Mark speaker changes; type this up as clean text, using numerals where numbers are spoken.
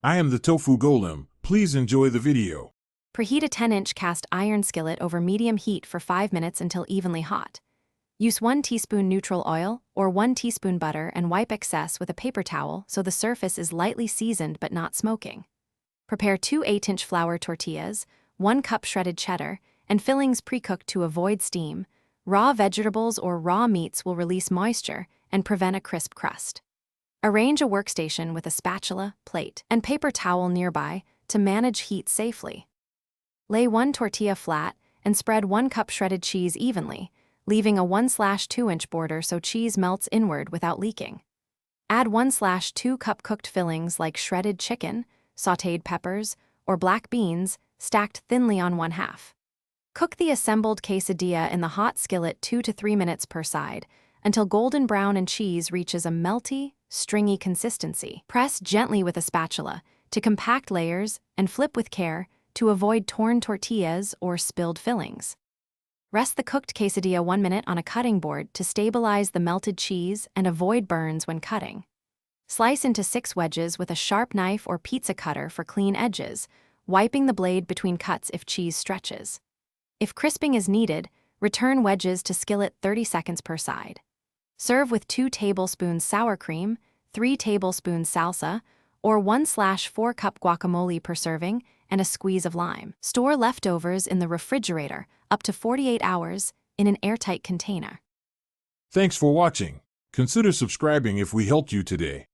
Speaker 1: I am the tofu golem. Please enjoy the video.
Speaker 2: Preheat a 10-inch cast iron skillet over medium heat for 5 minutes until evenly hot. Use 1 teaspoon neutral oil or 1 teaspoon butter and wipe excess with a paper towel so the surface is lightly seasoned but not smoking. Prepare 2 8-inch flour tortillas, 1 cup shredded cheddar, and fillings pre-cooked to avoid steam. Raw vegetables or raw meats will release moisture and prevent a crisp crust. Arrange a workstation with a spatula, plate, and paper towel nearby to manage heat safely. Lay 1 tortilla flat and spread 1 cup shredded cheese evenly, leaving a 1/2-inch border so cheese melts inward without leaking. Add 1/2 cup cooked fillings like shredded chicken, sautéed peppers, or black beans stacked thinly on 1/2. Cook the assembled quesadilla in the hot skillet 2 to 3 minutes per side until golden brown and cheese reaches a melty, stringy consistency. Press gently with a spatula to compact layers and flip with care to avoid torn tortillas or spilled fillings. Rest the cooked quesadilla 1 minute on a cutting board to stabilize the melted cheese and avoid burns when cutting. Slice into 6 wedges with a sharp knife or pizza cutter for clean edges, wiping the blade between cuts if cheese stretches. If crisping is needed, return wedges to skillet 30 seconds per side. Serve with 2 tablespoons sour cream, 3 tablespoons salsa, or 1/4 cup guacamole per serving, and a squeeze of lime. Store leftovers in the refrigerator up to 48 hours in an airtight container.
Speaker 1: Thanks for watching. Consider subscribing if we helped you today.